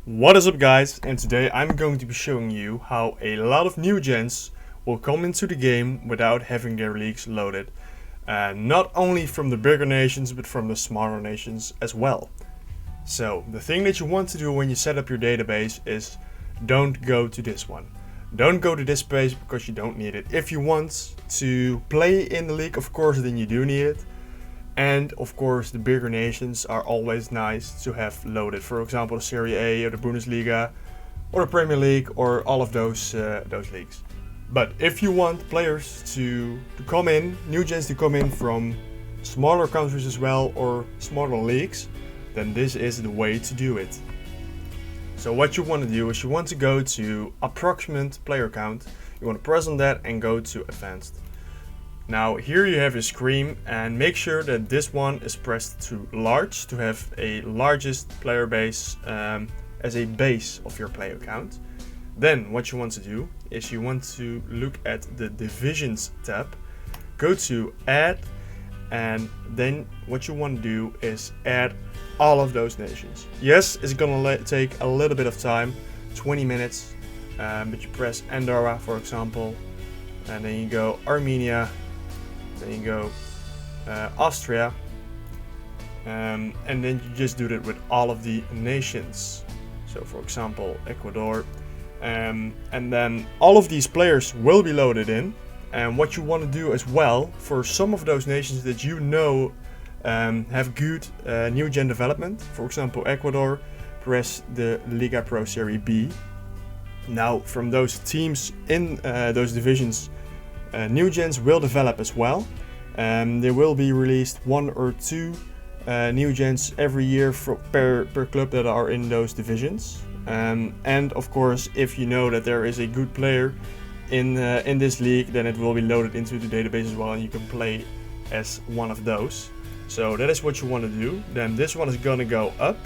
What is up guys, and today I'm going to be showing you how a lot of new gens will come into the game without having their leagues loaded. Not only from the bigger nations but from the smaller nations as well. So the thing that you want to do when you set up your database is don't go to this one. Don't go to this page because you don't need it. If you want to play in the league, of course, then you do need it. And of course the bigger nations are always nice to have loaded. For example, the Serie A or the Bundesliga or the Premier League or all of those leagues. But if you want players to come in, new gens to come in from smaller countries as well or smaller leagues, then this is the way to do it. So what you want to do is you want to go to approximate player count. You want to press on that and go to advanced. Now here you have your screen, and make sure that this one is pressed to large to have a largest player base as a base of your player count. Then what you want to do is you want to look at the divisions tab, go to add, and then what you want to do is add all of those nations. Yes, it's gonna take a little bit of time, 20 minutes, but you press Andorra for example, and then you go Armenia. Then you go Austria, and then you just do that with all of the nations. So for example Ecuador, and then all of these players will be loaded in. And what you want to do as well for some of those nations that you know have good new gen development, for example Ecuador, press the Liga Pro Serie B. Now from those teams in those divisions, new gens will develop as well. There will be released 1 or 2 new gens every year per club that are in those divisions. And of course, if you know that there is a good player in this league, then it will be loaded into the database as well, and you can play as one of those. So that is what you want to do. Then this one is gonna go up.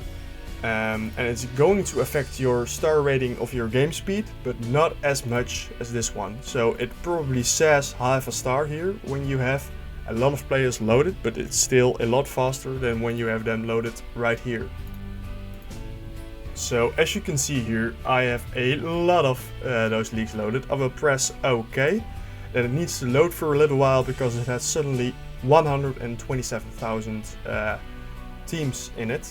And it's going to affect your star rating of your game speed, but not as much as this one. So it probably says half a star here when you have a lot of players loaded, but it's still a lot faster than when you have them loaded right here. So as you can see here, I have a lot of those leagues loaded. I will press OK. Then it needs to load for a little while because it has suddenly 127,000 teams in it,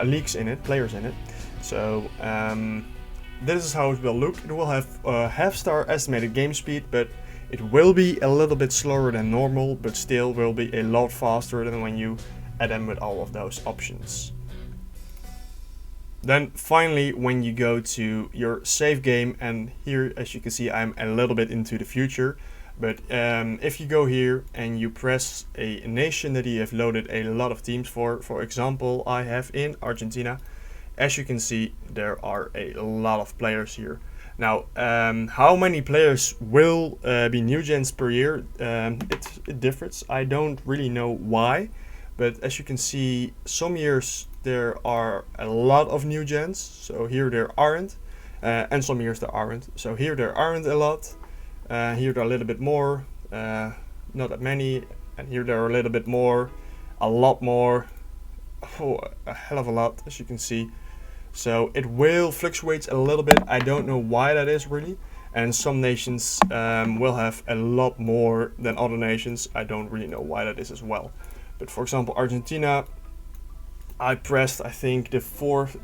leagues in it, players in it. So this is how it will look. It will have a half-star estimated game speed, but it will be a little bit slower than normal, but still will be a lot faster than when you add them with all of those options. Then finally, when you go to your save game, and here as you can see I'm a little bit into the future, but if you go here and you press a nation that you have loaded a lot of teams for example I have in Argentina, as you can see there are a lot of players here. Now how many players will be new gens per year, it differs. I don't really know why, but as you can see some years there are a lot of new gens, so here there aren't, and some years there aren't. So here there aren't a lot. Here there are a little bit more, not that many, and here there are a little bit more, a lot more, a hell of a lot as you can see. So it will fluctuate a little bit. I don't know why that is really, and some nations will have a lot more than other nations. I don't really know why that is as well. But for example Argentina, I pressed I think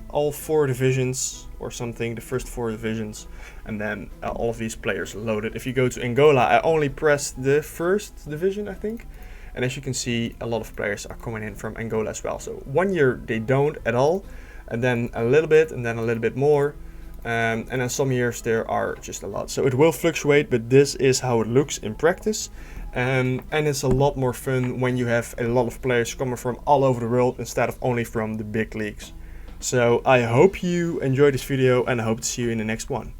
all 4 divisions or something, the first 4 divisions, and then all of these players loaded. If you go to Angola, I only pressed the first division I think, and as you can see a lot of players are coming in from Angola as well. So one year they don't at all, and then a little bit, and then a little bit more, and then some years there are just a lot. So it will fluctuate, but this is how it looks in practice. And it's a lot more fun when you have a lot of players coming from all over the world instead of only from the big leagues. So I hope you enjoyed this video, and I hope to see you in the next one.